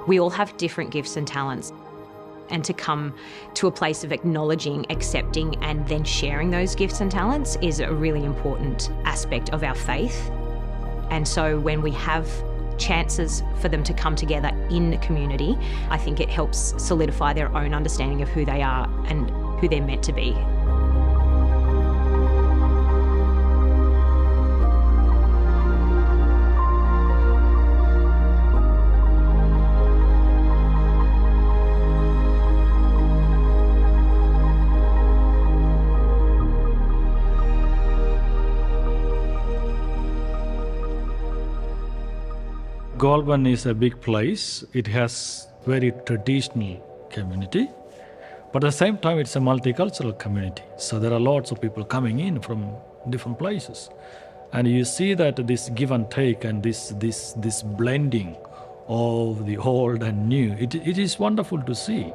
We all have different gifts and talents. And to come to a place of acknowledging, accepting, and then sharing those gifts and talents is a really important aspect of our faith. And so when we have chances for them to come together in community, I think it helps solidify their own understanding of who they are and who they're meant to be. Goulburn is a big place. It has very traditional community, but at the same time it's a multicultural community. So there are lots of people coming in from different places. And you see that this give and take and this blending of the old and new, it is wonderful to see.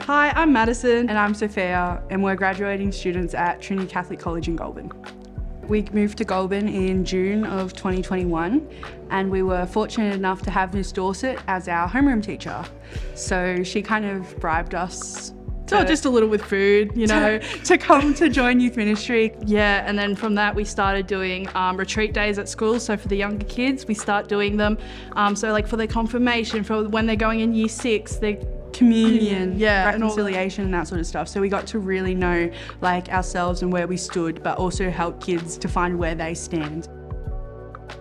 Hi, I'm Madison. And I'm Sophia, and we're graduating students at Trinity Catholic College in Goulburn. We moved to Goulburn in June of 2021, and we were fortunate enough to have Miss Dorset as our homeroom teacher. So she kind of bribed us, not just a little with food, to come to join youth ministry. Yeah, and then from that we started doing retreat days at school. So for the younger kids, we start doing them. So like for their confirmation, for when they're going in year 6, they communion, reconciliation and that sort of stuff. So we got to really know like ourselves and where we stood, but also help kids to find where they stand.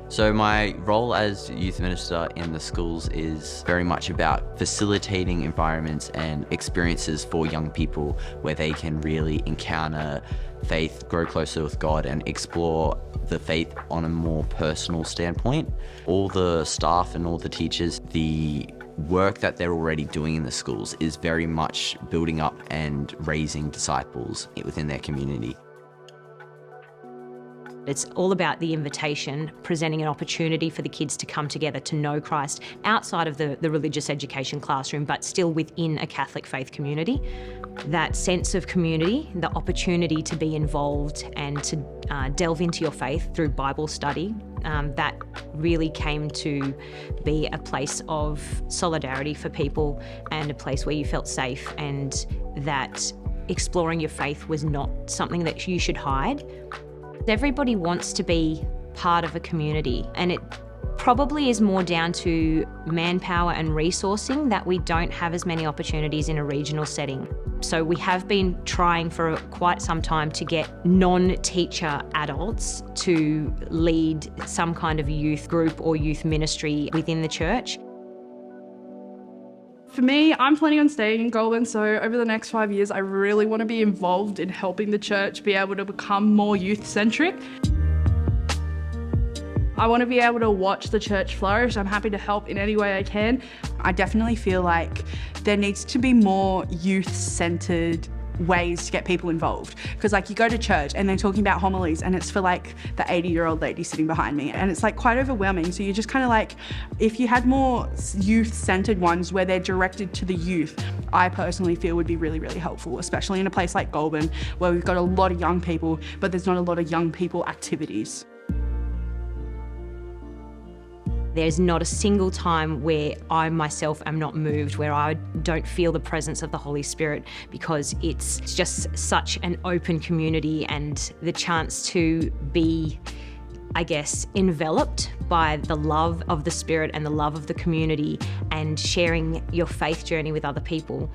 So my role as youth minister in the schools is very much about facilitating environments and experiences for young people where they can really encounter faith, grow closer with God, and explore the faith on a more personal standpoint. All the staff and all the teachers, the work that they're already doing in the schools is very much building up and raising disciples within their community. It's all about the invitation, presenting an opportunity for the kids to come together to know Christ outside of the religious education classroom, but still within a Catholic faith community. That sense of community, the opportunity to be involved and to delve into your faith through Bible study, that really came to be a place of solidarity for people and a place where you felt safe, and that exploring your faith was not something that you should hide. Everybody wants to be part of a community, and it probably is more down to manpower and resourcing that we don't have as many opportunities in a regional setting. So we have been trying for quite some time to get non-teacher adults to lead some kind of youth group or youth ministry within the church. For me, I'm planning on staying in Goulburn, so over the next 5 years, I really want to be involved in helping the church be able to become more youth-centric. I want to be able to watch the church flourish. I'm happy to help in any way I can. I definitely feel like there needs to be more youth-centered ways to get people involved, because like you go to church and they're talking about homilies and it's for like the 80-year-old lady sitting behind me, and it's like quite overwhelming. So you're just kind of like, if you had more youth-centered ones where they're directed to the youth, I personally feel would be really, really helpful, especially in a place like Goulburn where we've got a lot of young people, but there's not a lot of young people activities. There's not a single time where I myself am not moved, where I don't feel the presence of the Holy Spirit, because it's just such an open community, and the chance to be, I guess, enveloped by the love of the Spirit and the love of the community and sharing your faith journey with other people.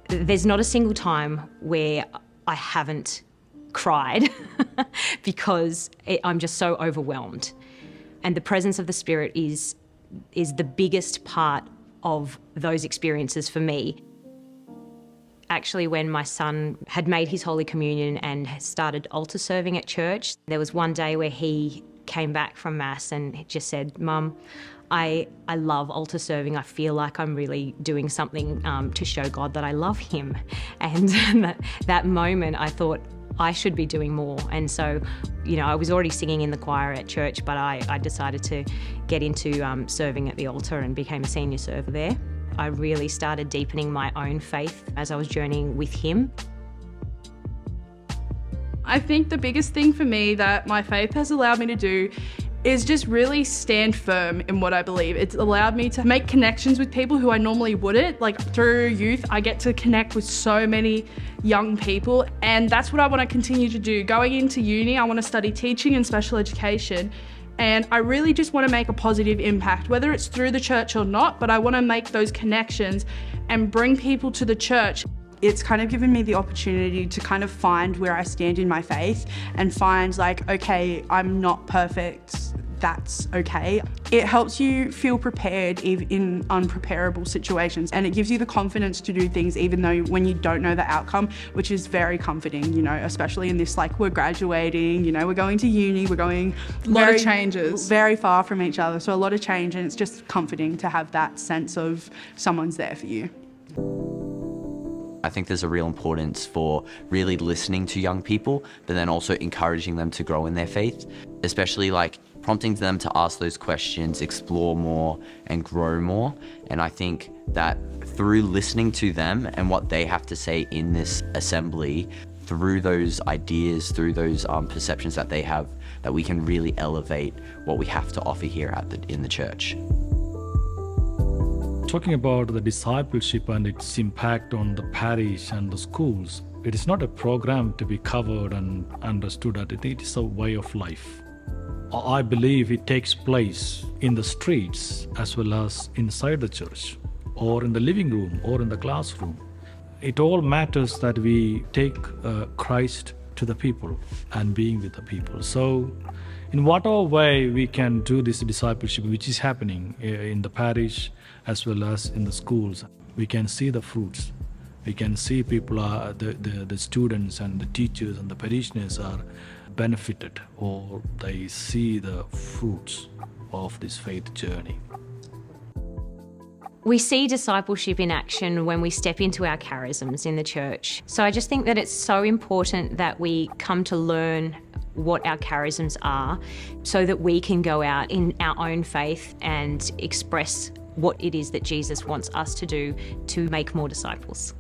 There's not a single time where I haven't cried because I'm just so overwhelmed. And the presence of the Spirit is the biggest part of those experiences for me. Actually, when my son had made his Holy Communion and started altar serving at church, there was one day where he came back from Mass and he just said, "Mum, I love altar serving. I feel like I'm really doing something to show God that I love him." And that moment I thought, I should be doing more. And so, I was already singing in the choir at church, but I decided to get into serving at the altar and became a senior server there. I really started deepening my own faith as I was journeying with him. I think the biggest thing for me that my faith has allowed me to do is just really stand firm in what I believe. It's allowed me to make connections with people who I normally wouldn't. Like through youth, I get to connect with so many young people, and that's what I want to continue to do. Going into uni, I want to study teaching and special education, and I really just want to make a positive impact, whether it's through the church or not, but I want to make those connections and bring people to the church. It's kind of given me the opportunity to kind of find where I stand in my faith and find like, okay, I'm not perfect, that's okay. It helps you feel prepared in unpreparable situations, and it gives you the confidence to do things even though when you don't know the outcome, which is very comforting, you know, especially in this, like we're graduating, you know, we're going to uni, we're going a lot of changes, very far from each other. So a lot of change, and it's just comforting to have that sense of someone's there for you. I think there's a real importance for really listening to young people, but then also encouraging them to grow in their faith, especially like prompting them to ask those questions, explore more and grow more. And I think that through listening to them and what they have to say in this assembly, through those ideas, through those perceptions that they have, that we can really elevate what we have to offer here in the church. Talking about the discipleship and its impact on the parish and the schools, it is not a program to be covered and understood. It is a way of life. I believe it takes place in the streets as well as inside the church, or in the living room, or in the classroom. It all matters that we take Christ to the people and being with the people. So in whatever way we can do this discipleship, which is happening in the parish as well as in the schools, we can see the fruits. We can see people are, the students and the teachers and the parishioners are benefited, or they see the fruits of this faith journey. We see discipleship in action when we step into our charisms in the church. So I just think that it's so important that we come to learn what our charisms are so that we can go out in our own faith and express what it is that Jesus wants us to do to make more disciples.